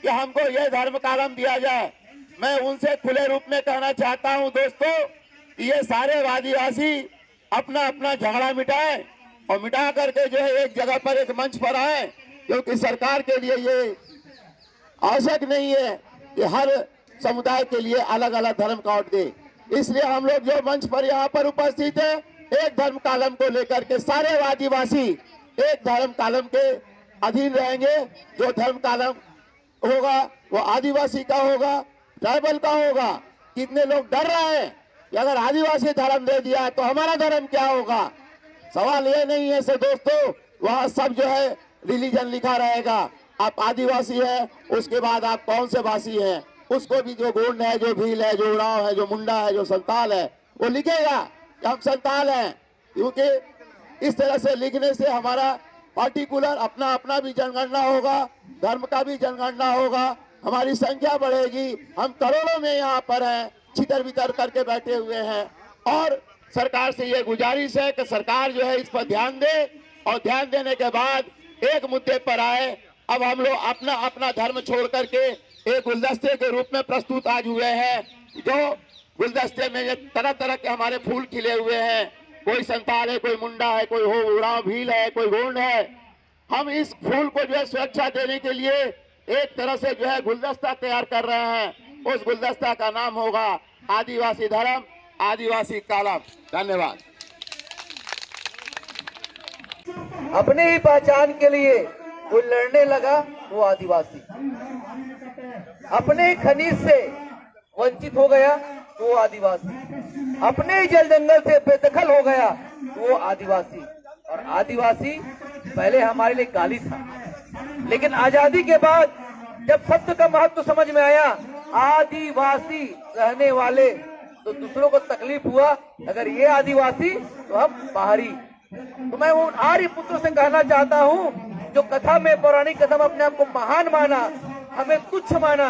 कि हमको ये धर्म कालम दिया जाए। मैं उनसे खुले रूप में कहना चाहता हूं दोस्तों, ये सारे आदिवासी अपना अपना झगड़ा मिटाए और मिटा करके जो है एक जगह पर एक मंच पर आए, क्योंकि सरकार के लिए ये आवश्यक नहीं है कि हर समुदाय के लिए अलग अलग धर्म कोड दे। इसलिए हम लोग जो मंच पर यहाँ पर उपस्थित है, एक धर्म कालम को लेकर के सारे आदिवासी एक धर्म कालम के अधीन रहेंगे। जो धर्म कालम होगा वो आदिवासी का होगा, ट्राइबल का होगा। कितने लोग डर रहे हैं कि अगर आदिवासी धर्म दे दिया तो हमारा धर्म क्या होगा। सवाल ये नहीं है सर दोस्तों, वहाँ सब जो है रिलीजन लिखा रहेगा। आप आदिवासी है, उसके बाद आप कौन से वासी हैं, उसको भी जो गोंड है, जो भील है, जो उरांव है, जो मुंडा है, जो संताल है, वो लिखेगा कि हम संताल हैं। क्योंकि इस तरह से लिखने से हमारा पार्टिकुलर अपना अपना भी जनगणना होगा, धर्म का भी जनगणना होगा, हमारी संख्या बढ़ेगी। हम करोड़ों में यहाँ पर हैं, छितर बितर करके बैठे हुए हैं। और सरकार से ये गुजारिश है कि सरकार जो है इस पर ध्यान दे और ध्यान देने के बाद एक मुद्दे पर आए। अब हम लोग अपना अपना धर्म छोड़ करके एक गुलदस्ते के रूप में प्रस्तुत आज हुए हैं। जो गुलदस्ते में ये तरह तरह के हमारे फूल खिले हुए हैं, कोई संताल है, कोई मुंडा है, कोई हो उरांव भील है, कोई गोंड है। हम इस फूल को जो है सुरक्षा देने के लिए एक तरह से जो है गुलदस्ता तैयार कर रहे हैं। उस गुलदस्ता का नाम होगा आदिवासी धर्म, आदिवासी कालम। धन्यवाद। अपने ही पहचान के लिए वो लड़ने लगा, वो आदिवासी। अपने खनिज से वंचित हो गया, वो आदिवासी। अपने ही जल जंगल से बेदखल हो गया, वो आदिवासी। और आदिवासी पहले हमारे लिए गाली था, लेकिन आजादी के बाद जब शब्द का महत्व समझ में आया, आदिवासी रहने वाले, तो दूसरों को तकलीफ हुआ अगर ये आदिवासी तो हम बाहरी। तो मैं उन आर्य पुत्रों से कहना चाहता हूँ जो कथा में, पौराणिक कथा में अपने आप को महान माना, हमें तुच्छ माना,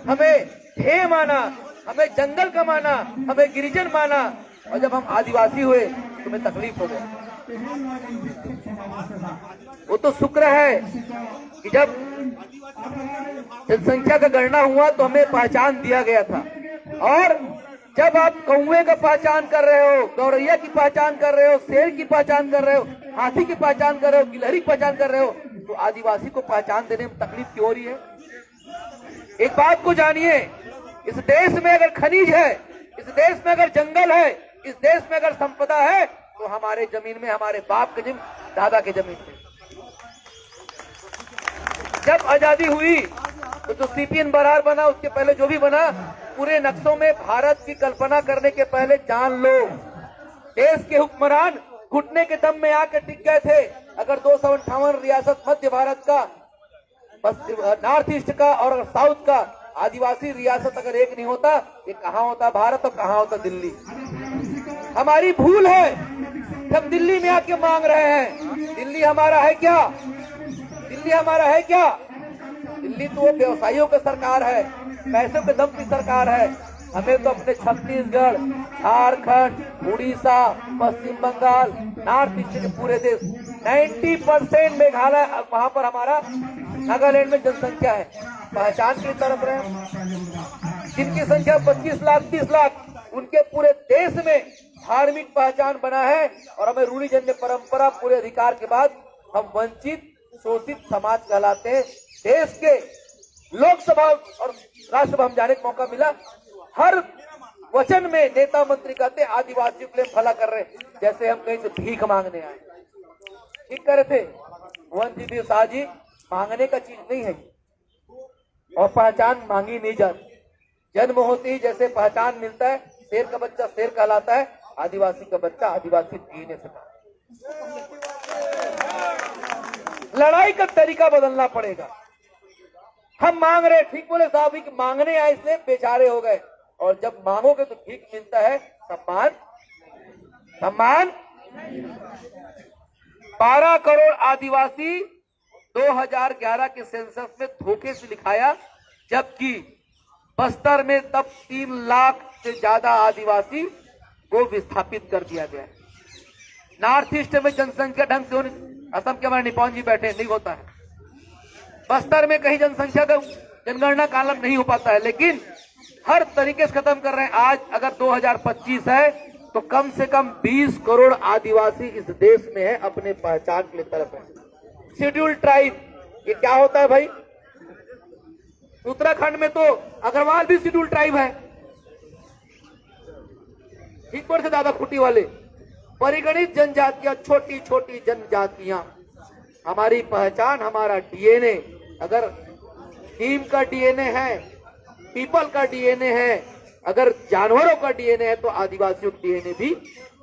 हमें ध्येय माना, हमें जंगल का माना, हमें गिरिजन माना, और जब हम आदिवासी हुए तो हमें तकलीफ हो गई। वो तो शुक्र है कि जब जनसंख्या का गणना हुआ तो हमें पहचान दिया गया था। और जब आप कौवे का पहचान कर रहे हो, गौरैया की पहचान कर रहे हो, शेर की पहचान कर रहे हो, हाथी की पहचान कर रहे हो, गिलहरी की पहचान कर रहे हो, तो आदिवासी को पहचान देने में तकलीफ क्यों हो रही है? एक बात को जानिए, इस देश में अगर खनिज है, इस देश में अगर जंगल है, इस देश में अगर संपदा है, तो हमारे जमीन में, हमारे बाप के जमीन, दादा के जमीन में। जब आजादी हुई तो जो सीपीएन बरार बना, उसके पहले जो भी बना, पूरे नक्शों में भारत की कल्पना करने के पहले जान लो, देश के हुक्मरान घुटने के दम में आकर टिक गए थे। अगर 258 रियासत मध्य भारत का, नॉर्थ ईस्ट का और साउथ का आदिवासी रियासत अगर एक नहीं होता, ये कहाँ होता भारत और कहाँ होता दिल्ली। हमारी भूल है जब दिल्ली में आके मांग रहे हैं। दिल्ली हमारा है क्या? दिल्ली हमारा है क्या? दिल्ली तो वो व्यवसायियों की सरकार है, पैसों के दम की सरकार है। हमें तो अपने छत्तीसगढ़, झारखंड, उड़ीसा, पश्चिम बंगाल, नॉर्थ ईस्ट के पूरे देश 90% मेघालय, वहां पर हमारा नागालैंड में जनसंख्या है। पहचान की तरफ रहे, जिनकी संख्या 25 लाख 30 लाख, उनके पूरे देश में धार्मिक पहचान बना है। और हमें रूढ़िजन्य परंपरा, पूरे अधिकार के बाद हम वंचित शोषित समाज कहलाते हैं। देश के लोकसभा और राज्यसभा हम जाने का मौका मिला, हर वचन में नेता मंत्री कहते आदिवासियों के लिए भला कर रहे, जैसे हम कहीं से भीख मांगने आए। ठीक कर रहे थे मोहन जी शाह जी, मांगने का चीज नहीं है और पहचान मांगी नहीं जाती। जन्म होते ही जैसे पहचान मिलता है, शेर का बच्चा शेर कहलाता है, आदिवासी का बच्चा आदिवासी जीने से। लड़ाई का तरीका बदलना पड़ेगा। हम मांग रहे, ठीक बोले साहब कि मांगने आए इसलिए बेचारे हो गए, और जब मांगोगे तो भीख मिलता है, सम्मान। सम्मान 12 करोड़ आदिवासी 2011 के सेंसस में धोखे से लिखाया, जबकि बस्तर में तब 3 लाख से ज्यादा आदिवासी को विस्थापित कर दिया गया। नॉर्थ ईस्ट में जनसंख्या ढंग से, असम के हमारे निपॉन जी बैठे, नहीं होता है। बस्तर में कहीं जनसंख्या का जनगणना कालम नहीं हो पाता है, लेकिन हर तरीके से खत्म कर रहे हैं। आज अगर 2025 है तो कम से कम 20 करोड़ आदिवासी इस देश में है, अपने पहचान के लिए तरफ है। शेड्यूल्ड ट्राइब, ये क्या होता है भाई? उत्तराखंड में तो अग्रवाल भी शेड्यूल्ड ट्राइब है, एक से ज्यादा खूंटी वाले। परिगणित जनजातियां, छोटी छोटी जनजातियां, हमारी पहचान, हमारा डीएनए। अगर नीम का डीएनए है, पीपल का डीएनए है, अगर जानवरों का डीएनए है, तो आदिवासियों का डीएनए भी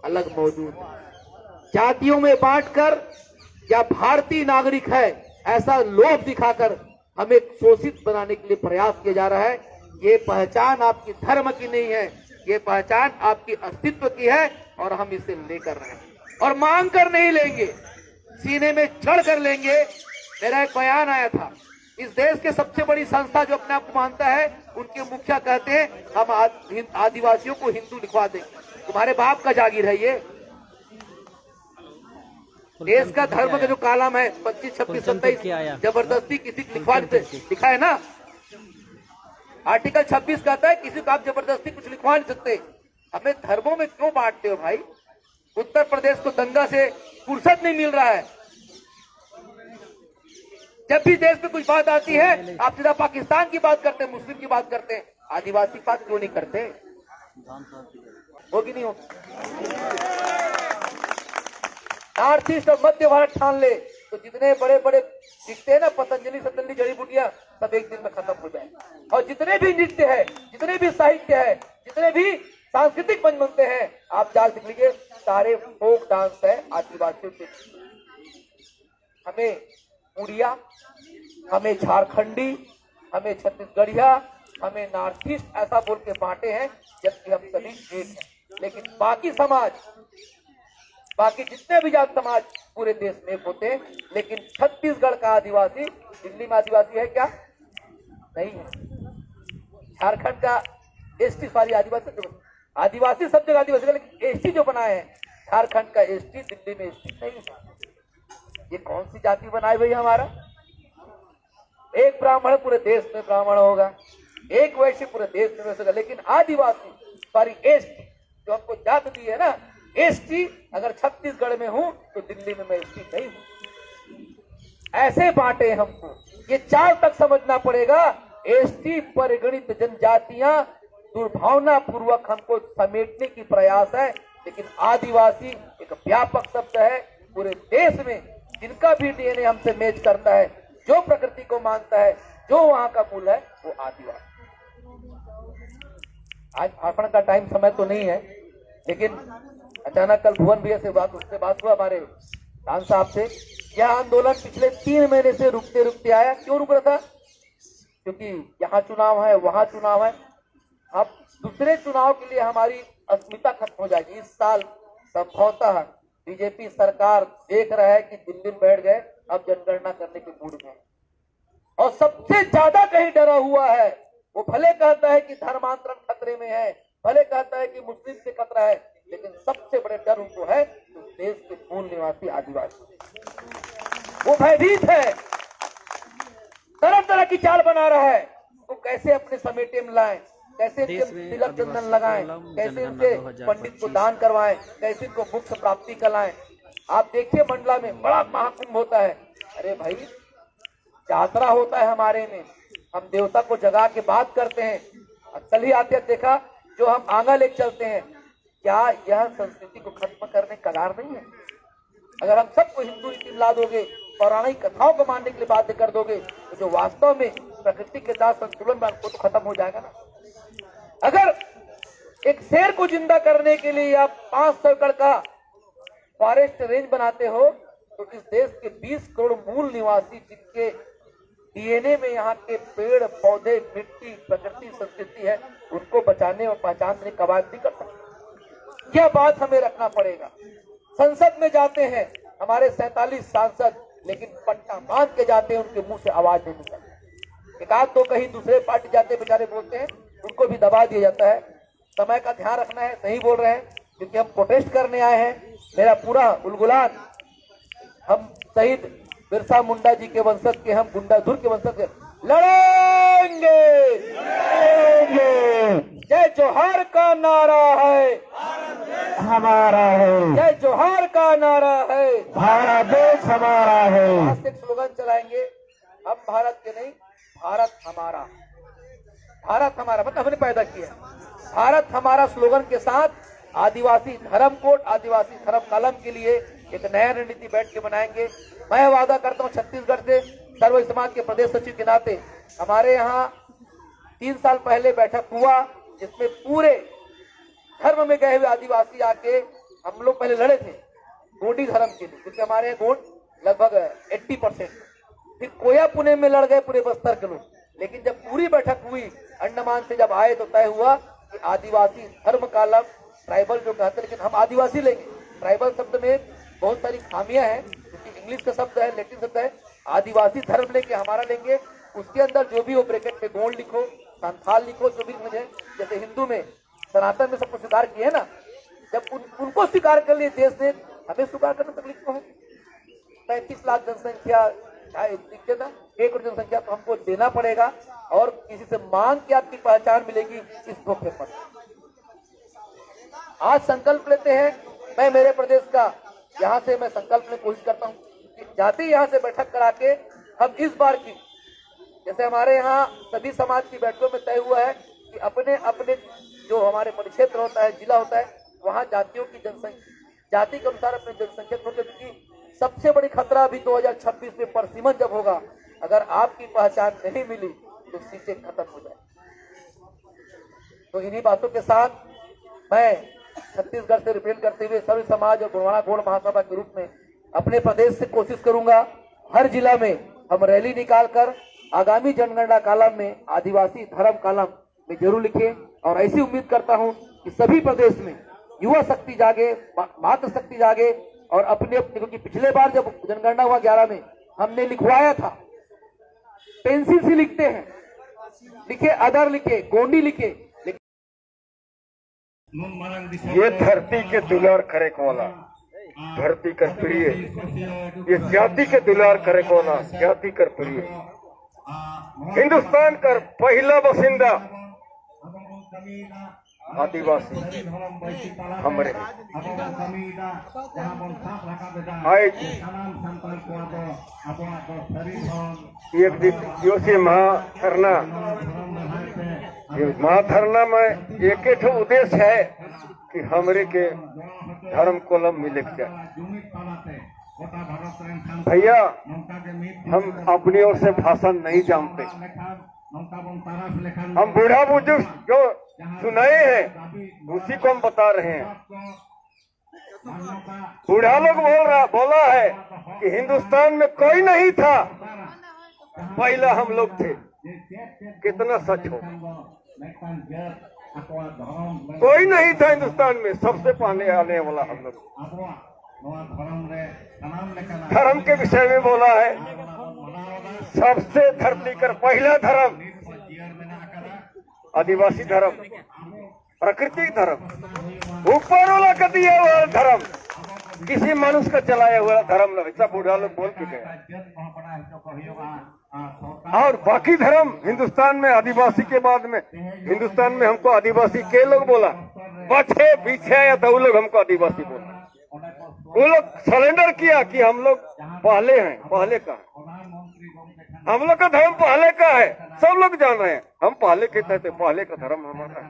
अलग मौजूद है। जातियों में बांटकर या भारतीय नागरिक है ऐसा लोभ दिखाकर हमें शोषित बनाने के लिए प्रयास किया जा रहा है। ये पहचान आपकी धर्म की नहीं है, ये पहचान आपकी अस्तित्व की है और हम इसे लेकर रहे हैं और मांग कर नहीं लेंगे, सीने में चढ़ कर लेंगे। मेरा एक बयान आया था, इस देश के सबसे बड़ी संस्था जो अपने आप को मानता है, उनके मुखिया कहते हैं हम आदिवासियों को हिंदू लिखवा देंगे। तुम्हारे बाप का जागीर है ये। देश का धर्म का जो कालम है 25, 26, 27 जबरदस्ती किसी को लिखा है ना। आर्टिकल 26 कहता है किसी को आप जबरदस्ती कुछ लिखवा नहीं सकते। हमें धर्मों में क्यों बांटते हो भाई? उत्तर प्रदेश को दंगा से फुर्सत नहीं मिल रहा है। जब भी देश में कुछ बात आती है आप सीधा पाकिस्तान की बात करते हैं, मुस्लिम की बात करते हैं, आदिवासी की बात क्यों नहीं करते? होगी नहीं हो? नॉर्थ ईस्ट और मध्य भारत ठान ले तो जितने बड़े बड़े दिखते हैं ना पतंजलि जड़ी बूटियां, सब एक दिन में खत्म हो जाए। और जितने भी नृत्य है, जितने भी साहित्य है, जितने भी सांस्कृतिक मंच बनते हैं, आप जाकर देख लीजिए, सारे फोक डांस है आदिवासियों के। हमें उड़िया, हमें झारखंडी, हमें छत्तीसगढ़िया, हमें नॉर्थ ईस्ट ऐसा बोल के बांटे हैं, जबकि हम सभी एक हैं। लेकिन बाकी समाज, बाकी जितने भी जात समाज पूरे देश में एक होते हैं, लेकिन छत्तीसगढ़ का आदिवासी दिल्ली में आदिवासी है क्या? नहीं है। झारखंड का एसटी, सॉरी आदिवासी सब जगह आदिवासी, लेकिन एसटी जो बनाए हैं, झारखंड का एसटी, दिल्ली में एसटी नहीं है। ये कौन सी जाति बनाए भाई? हमारा एक ब्राह्मण पूरे देश में ब्राह्मण होगा, एक वैश्य पूरे देश में वैश्य होगा, लेकिन आदिवासी, सॉरी एसटी जो हमको जात दी है ना, एसटी अगर छत्तीसगढ़ में हूं तो दिल्ली में मैं एसटी नहीं हूं। ऐसे बांटे हमको, ये चार तक समझना पड़ेगा। एसटी परिगणित जनजातियां दुर्भावना पूर्वक हमको समेटने की प्रयास है, लेकिन आदिवासी एक व्यापक शब्द है पूरे देश में। जिनका भी डीएनए हमसे मैच करता है, जो प्रकृति को मानता है, जो वहां का मूल है, वो आदिवासी। आज भाषण का टाइम समय तो नहीं है, लेकिन अचानक कल भुवन भैया से बात हुआ हमारे खान साहब से। यह आंदोलन पिछले 3 महीने से रुकते रुकते आया। क्यों रुक रहा था? क्योंकि यहाँ चुनाव है, वहां चुनाव है। अब दूसरे चुनाव के लिए हमारी अस्मिता खत्म हो जाएगी। इस साल संभवतः बीजेपी सरकार देख रहा है कि दिल्ली में बैठ गए, अब जनगणना करने के मूड में। और सबसे ज्यादा कहीं डरा हुआ है, वो भले कहता है कि धर्मांतरण खतरे में है, भले कहता है कि मुस्लिम से खतरा है, लेकिन सबसे बड़े डर उनको है तो देश के मूल निवासी आदिवासी। वो भयभीत है, तरह तरह की चाल बना रहा है। तो कैसे अपने समेटे में लाएं, कैसे तिलक चंदन लगाएं, कैसे उनके पंडित को दान करवाएं, कैसे उनको मोक्ष प्राप्ति कराएं। आप देखिए मंडला में बड़ा महाकुंभ होता है। अरे भाई, यात्रा होता है हमारे में, हम देवता को जगा के बात करते हैं। कल ही आते देखा जो हम आंगा लेके चलते हैं, क्या यह संस्कृति को खत्म करने कगार नहीं है? अगर हम सबको हिंदू रीति ला दोगे, पौराणिक कथाओं को मानने के लिए बाध्य कर दोगे, तो जो वास्तव में प्रकृति के साथ संतुलन में तो खत्म हो जाएगा ना। अगर एक शेर को जिंदा करने के लिए आप 500 एकड़ का फॉरेस्ट रेंज बनाते हो, तो इस देश के 20 करोड़ मूल निवासी जिनके डीएनए में यहाँ के पेड़ पौधे, मिट्टी, प्रकृति, संस्कृति है, उनको बचाने और पहचानने का बात नहीं कर सकते। यह बात हमें रखना पड़ेगा। संसद में जाते हैं हमारे 47 सांसद, लेकिन पट्टा बांध के जाते हैं, उनके मुंह से आवाज नहीं निकलती। एक आध तो कहीं दूसरे पार्टी जाते बेचारे बोलते हैं, उनको भी दबा दिया जाता है। समय का ध्यान रखना है, सही बोल रहे हैं, क्योंकि हम प्रोटेस्ट करने आए हैं। मेरा पूरा उलगुलान, हम शहीद बिरसा मुंडा जी के वंशज के, हम गुंडाधुर के वंशज के, लड़ेंगे जोहार का नारा है, हमारा है, जय जोहार का नारा है, भारत देश हमारा है। आज एक स्लोगन चलाएंगे, हम भारत के नहीं, भारत हमारा। भारत हमारा मतलब हमने पैदा किया। भारत हमारा स्लोगन के साथ आदिवासी धर्म कोड, आदिवासी धर्म कलम के लिए एक नया रणनीति बैठ के बनाएंगे। मैं वादा करता हूं छत्तीसगढ़ से सर्व समाज के प्रदेश सचिव के नाते, हमारे यहाँ 3 साल पहले बैठक हुआ जिसमें पूरे धर्म में गए हुए आदिवासी आके हम लोग पहले लड़े थे गोंडी धर्म के लिए, क्योंकि हमारे यहाँ गोंड लगभग 80%। फिर कोया पुणे में लड़ गए पूरे बस्तर के लोग। लेकिन जब पूरी बैठक हुई अंडमान से जब आए तो तय हुआ कि आदिवासी धर्म कालम, ट्राइबल जो कहते हैं, लेकिन हम आदिवासी लेंगे। ट्राइबल शब्द में बहुत सारी खामियां हैं, क्योंकि इंग्लिश का शब्द है, लैटिन शब्द है। आदिवासी धर्म लेके हमारा लेंगे, उसके अंदर जो भी हो ब्रैकेट में गोंड लिखो, संथाल लिखो, जो भी मुझे, जैसे हिंदू में सनातन में सबको स्वीकार किए ना, जब उनको स्वीकार कर लिए देश ने, हमें स्वीकार करने में तकलीफ को है। 35 लाख जनसंख्या, 1 करोड़ जनसंख्या तो हमको देना पड़ेगा, और किसी से मांग के आपकी पहचान मिलेगी इस धोखे पर। आज संकल्प लेते हैं, मैं मेरे प्रदेश का यहाँ से मैं संकल्प में कोशिश करता हूँ कि जाते ही यहाँ से बैठक करा के हम इस बार की, जैसे हमारे यहाँ सभी समाज की बैठकों में तय हुआ है कि अपने अपने जो हमारे परिक्षेत्र होता है, जिला होता है, वहाँ जातियों की जनसंख्या जाति के अनुसार अपने जनसंख्या होते, क्योंकि सबसे बड़ी खतरा अभी 2026 में परसिमन जब होगा, अगर आपकी पहचान नहीं मिली तो सीटें खत्म हो जाए। तो इन्हीं बातों के साथ मैं छत्तीसगढ़ से रिप्रेजेंट करते हुए सर्व समाज और गोंडवाना गौड़ महासभा के रूप में अपने प्रदेश से कोशिश करूंगा, हर जिला में हम रैली निकालकर आगामी जनगणना कालम में आदिवासी धर्म कालम में जरूर लिखे। और ऐसी उम्मीद करता हूं कि सभी प्रदेश में युवा शक्ति जागे, मातृ शक्ति जागे, और अपने अपने, क्योंकि पिछले बार जब जनगणना हुआ 11 में हमने लिखवाया था, पेंसिल से लिखते हैं, लिखे अदर, लिखे गोंडी, लिखे। ये धरती के दुलार करे कोला, धरती कर प्रिय, ये जाति के दुलार करे कोला, जाति कर प्रिय। हिंदुस्तान कर पहला बसिंदा आदिवासी हमरे एक दिवसीय महाधरना, महाधरना में एक उद्देश्य है कि हमरे के धर्म कोलम मिले जाए। भैया, हम अपनी ओर से भाषण नहीं जानते, हम बूढ़ा बुजुर्ग जो सुनाए हैं उसी को हम बता रहे हैं। बूढ़ा लोग बोला है कि हिंदुस्तान में कोई नहीं था, पहला हम लोग थे। कितना सच हो, कोई नहीं था हिंदुस्तान में, सबसे पहले आने वाला हम लोग। धर्म के विषय में बोला है, सबसे धरती कर पहला धर्म आदिवासी धर्म, प्राकृतिक धर्म, ऊपर वाला का दिया हुआ धर्म, किसी मनुष्य का चलाया हुआ धर्म नहीं। सब बूढ़ा लोग बोल के गए। और बाकी धर्म हिंदुस्तान में आदिवासी के बाद में, हिंदुस्तान में हमको आदिवासी के लोग बोला, बचे पीछे आया तो वो लोग हमको आदिवासी बोला। वो लोग सरेंडर किया कि हम लोग पहले हैं, पहले का हम लोग का धर्म पहले का है, सब लोग जान रहे हैं हम पहले के थे, पहले का धर्म हमारा है।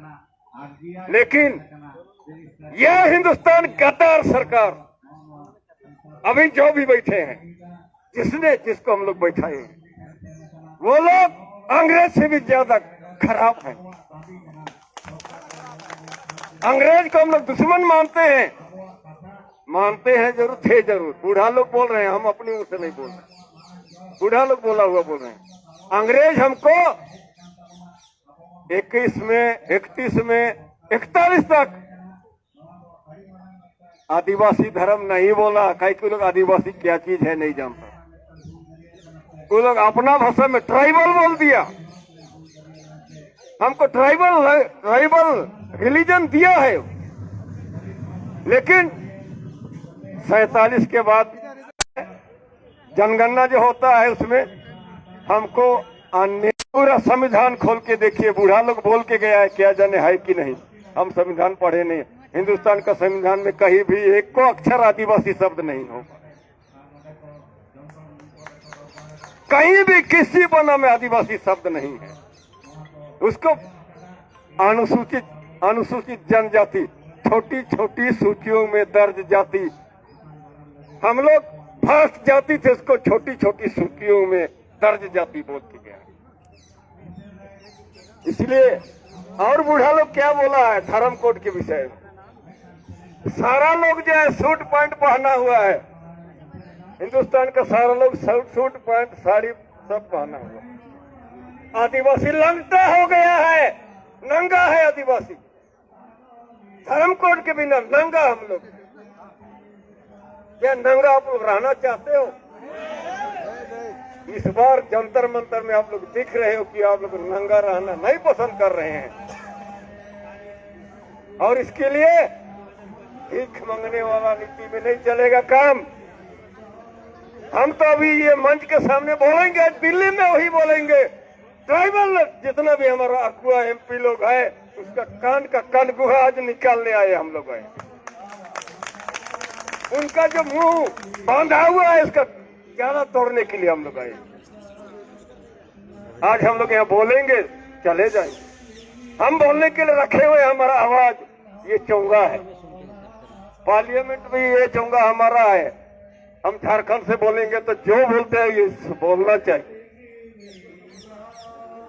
लेकिन यह हिंदुस्तान गद्दार सरकार अभी जो भी बैठे हैं, जिसने जिसको हम लोग बैठाए, वो लोग अंग्रेज से भी ज्यादा खराब है। अंग्रेज को हम लोग दुश्मन मानते हैं जरूर, थे जरूर। बूढ़ा लोग बोल रहे हैं, हम अपनी मुंह से नहीं बोल रहे, बूढ़ा लोग बोला हुआ बोल रहे हैं। अंग्रेज हमको 21 में, 31 में, 41 तक आदिवासी धर्म नहीं बोला। कई को लोग आदिवासी क्या चीज है नहीं जानता। वो लोग अपना भाषा में ट्राइबल बोल दिया। हमको ट्राइबल रिलीजन दिया है, लेकिन 47 के बाद जनगणना जो होता है उसमें हमको अन्य पूरा संविधान खोल के देखिए, बूढ़ा लोग बोल के गया है, क्या जाने है कि नहीं। हम संविधान पढ़े नहीं। हिंदुस्तान का संविधान में कहीं भी एक को अक्षर आदिवासी शब्द नहीं होगा। कहीं भी किसी बना में आदिवासी शब्द नहीं है। उसको अनुसूचित जनजाति, छोटी छोटी सूचियों में दर्ज जाति, हम लोग फर्स्ट जाति थे, उसको छोटी छोटी सूचियों में दर्ज जाति बोल के गया। इसलिए और बूढ़ा लोग क्या बोला है धर्म कोड के विषय में। सारा लोग जो है सूट पैंट पहना हुआ है, हिंदुस्तान का सारा लोग सूट पैंट साड़ी सब पहना हुआ। आदिवासी लंगटा हो गया है, नंगा है आदिवासी। धर्म कोड के बिना नंगा हम लोग। क्या नंगा आप लोग रहना चाहते हो? इस बार जंतर मंतर में आप लोग दिख रहे हो कि आप लोग नंगा रहना नहीं पसंद कर रहे हैं, और इसके लिए भीख मांगने वाला नीति में नहीं चलेगा काम। हम तो अभी ये मंच के सामने बोलेंगे, दिल्ली में वही बोलेंगे। ट्राइबल जितना भी हमारा अकुआ एमपी लोग है, उसका कान का कन गुहा आज निकालने आए हम लोग आए। उनका जो मुंह बांधा हुआ है, इसका ज्यादा तोड़ने के लिए हम लोग आए। आज हम लोग यहाँ बोलेंगे, चले जाएंगे। हम बोलने के लिए रखे हुए हमारा आवाज, ये चोंगा है। पार्लियामेंट में ये चोंगा हमारा है। हम झारखंड से बोलेंगे तो जो बोलते हैं ये बोलना चाहिए।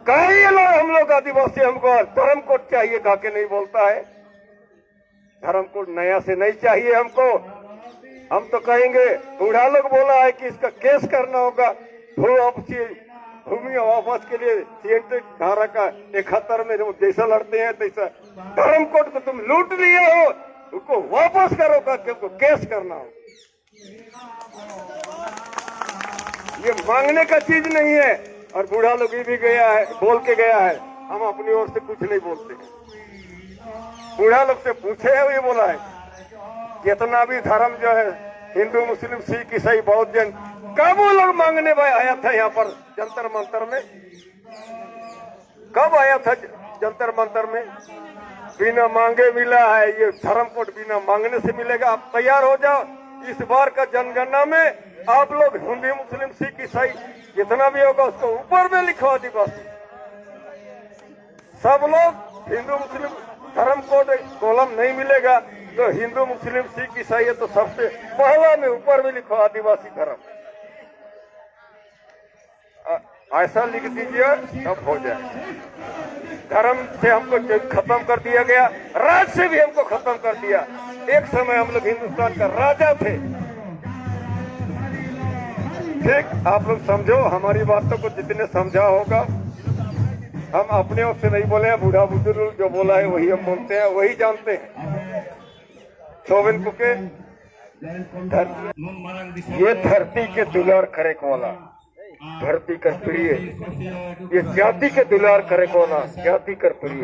कई लोग हम लोग आदिवासी हमको धर्म कोड चाहिए कहा के नहीं बोलता है। धर्म कोड नया से नहीं चाहिए हमको। हम तो कहेंगे, बूढ़ा लोग बोला है कि इसका केस करना होगा भूमि वापस के लिए। सीएनटी धारा का 71 में जो जैसा लड़ते हैं तैसा धर्म कोड को तुम लूट लिए हो, उसको वापस करो का तुमको केस करना हो। ये मांगने का चीज नहीं है। और बूढ़ा लोग ये भी गया है, बोल के गया है, हम अपनी ओर से कुछ नहीं बोलते। बूढ़ा लोग से पूछे है, ये बोला है जितना भी धर्म जो है, हिंदू मुस्लिम सिख ईसाई बौद्ध जैन, कब वो लोग मांगने भाई आया था यहाँ पर जंतर मंतर में? कब आया था जंतर मंतर में? बिना मांगे मिला है। ये धर्म कोड बिना मांगने से मिलेगा। आप तैयार हो जाओ। इस बार का जनगणना में आप लोग हिंदू मुस्लिम सिख ईसाई जितना भी होगा उसको ऊपर में लिखो आदिवासी। सब लोग हिंदू मुस्लिम धर्म कोड कॉलम नहीं मिलेगा तो हिंदू मुस्लिम सिख ईसाई है तो सबसे पहला में ऊपर में लिखो आदिवासी धर्म। ऐसा लिख दीजिए तब हो जाए। धर्म से हमको खत्म कर दिया गया, राज से भी हमको खत्म कर दिया। एक समय हम लोग हिंदुस्तान का राजा थे। ठीक, आप लोग समझो हमारी बातों को, जितने समझा होगा। हम अपने ओर से नहीं बोले हैं, बूढ़ा बुजुर्ग जो बोला है वही हम बोलते हैं, वही जानते हैं। सोविन कुके ये धरती के दुलार करे वाला, धरती कर प्रिय, ये जाति के दुलार करे वाला, जाति कर प्रिय।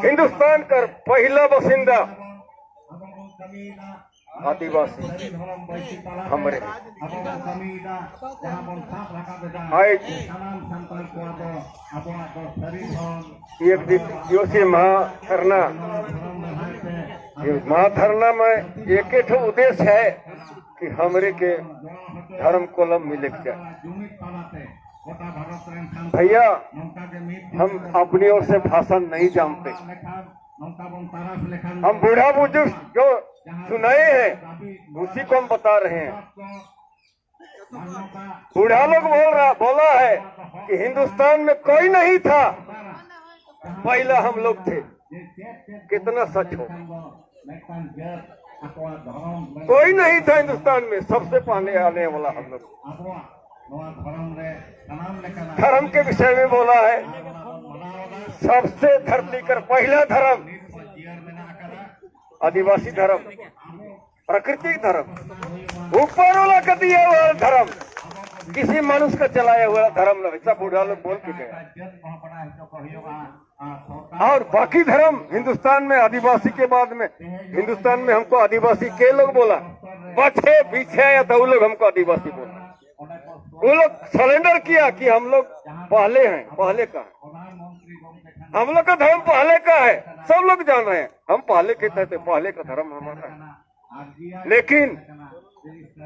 हिंदुस्तान का पहला बसिंदा आदिवासी हमारे एक दिवसीय महाधरना, महाधरना में एक ही उद्देश्य है कि हमरे के धर्म कोलम मिले भैया। हम अपनी ओर से भाषण नहीं जानते। हम बूढ़ा बुजुर्ग जो सुनाए हैं उसी को हम बता रहे हैं। बूढ़ा लोग बोला है कि हिंदुस्तान में कोई नहीं था, पहला हम लोग थे। कितना सच हो? कोई नहीं था हिंदुस्तान में, सबसे पहले आने वाला हम लोग। धर्म के विषय में बोला है, सबसे धरती कर पहला धर्म आदिवासी धर्म, प्राकृतिक धर्म, ऊपर वाला का दिया हुआ धर्म, किसी मनुष्य का चलाया हुआ धर्म नहीं। सब बूढ़ा लोग बोल के गए। और बाकी धर्म हिंदुस्तान में आदिवासी के बाद में, हिंदुस्तान में हमको आदिवासी के लोग बोला, बचे पीछे या तो वो लोग हमको आदिवासी बोला। वो लोग सरेंडर किया कि हम लोग पहले हैं, पहले का है। हम लोग का धर्म पहले का है, सब लोग जान रहे हैं। हम पहले के कहते, पहले का धर्म हमारा है। लेकिन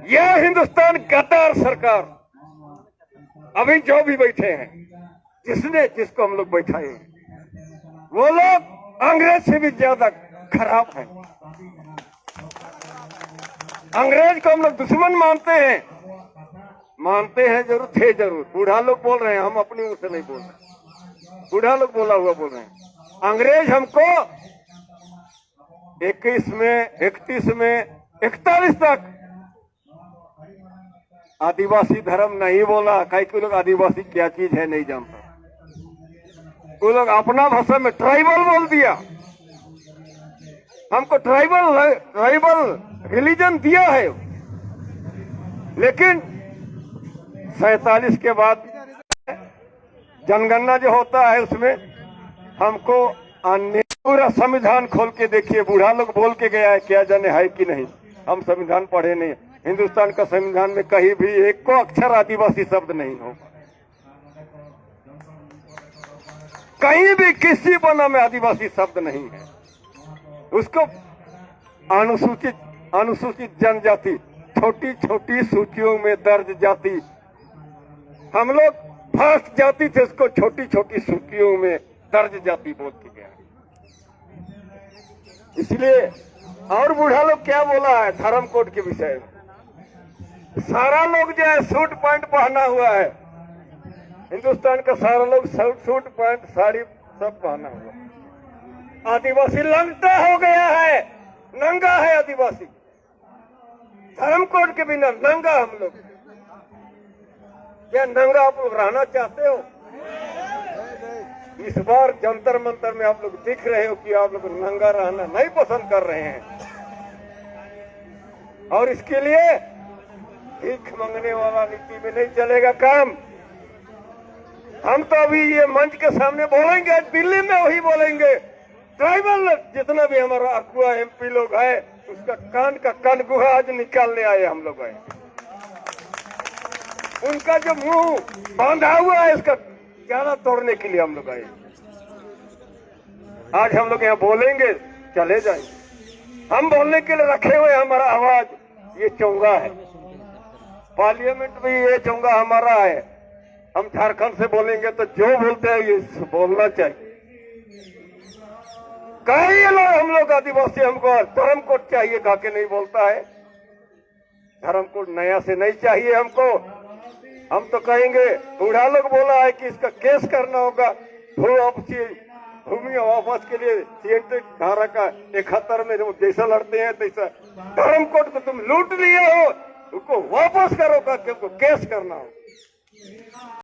यह हिंदुस्तान गद्दार सरकार, अभी जो भी बैठे हैं, जिसको हम लोग बैठाए, वो लोग अंग्रेज से भी ज्यादा खराब हैं। अंग्रेज को हम लोग दुश्मन मानते हैं जरूर, थे जरूर। बूढ़ा लोग बोल रहे हैं, हम अपनी मुंह से नहीं बोल रहे, बूढ़ा लोग बोला हुआ बोल रहे हैं। अंग्रेज हमको 21 में, 31 में, 41 तक आदिवासी धर्म नहीं बोला। कई कोई लोग आदिवासी क्या चीज है नहीं जानता। वो लोग अपना भाषा में ट्राइबल बोल दिया। हमको ट्राइबल रिलीजन दिया है, लेकिन 47 के बाद जनगणना जो होता है उसमें हमको अन्य पूरा संविधान खोल के देखिए। बूढ़ा लोग बोल के गया है, क्या जाने है कि नहीं। हम संविधान पढ़े नहीं। हिंदुस्तान का संविधान में कहीं भी एक को अक्षर आदिवासी शब्द नहीं हो। कहीं भी किसी बना में आदिवासी शब्द नहीं है। उसको अनुसूचित जनजाति, छोटी छोटी सूचियों में दर्ज जाति, हम लोग फर्स्ट जाति थे, उसको छोटी छोटी सूचियों में दर्ज जाति बोल के गया। इसलिए और बूढ़ा लोग क्या बोला है धर्म कोड के विषय में। सारा लोग जो है सूट पैंट पहना हुआ है, हिंदुस्तान का सारा लोग सूट पैंट साड़ी सब पहना हुआ। आदिवासी लंगटा हो गया है, नंगा है आदिवासी। धर्म कोड के बिना नंगा हम लोग। क्या नंगा आप लोग रहना चाहते हो? इस बार जंतर मंतर में आप लोग दिख रहे हो कि आप लोग नंगा रहना नहीं पसंद कर रहे हैं, और इसके लिए भीख मांगने वाला नीति में नहीं चलेगा काम। हम तो अभी ये मंच के सामने बोलेंगे, दिल्ली में वही बोलेंगे। ट्राइबल जितना भी हमारा अगुआ MP लोग है, उसका कान का कान गुहा आज निकालने आए हम लोग आए। उनका जो मुंह बांधा हुआ है, इसका ज्यादा तोड़ने के लिए हम लोग आए। आज हम लोग यहाँ बोलेंगे, चले जाएंगे। हम बोलने के लिए रखे हुए हमारा आवाज ये चोंगा है। पार्लियामेंट में ये चोंगा हमारा है। हम झारखंड से बोलेंगे तो जो बोलते हैं ये बोलना चाहिए। कई लोग हम लोग आदिवासी हमको धर्म कोड चाहिए कहा के नहीं बोलता है। धर्म कोड नया से नहीं चाहिए हमको। हम तो कहेंगे, बूढ़ा लोग बोला है कि इसका केस करना होगा भूमि वापस के लिए। CNT धारा का 71 में जैसा लड़ते हैं तैसा धर्म कोड को तुम लूट लिए हो, उसको वापस करो, क्योंकि केस करना हो।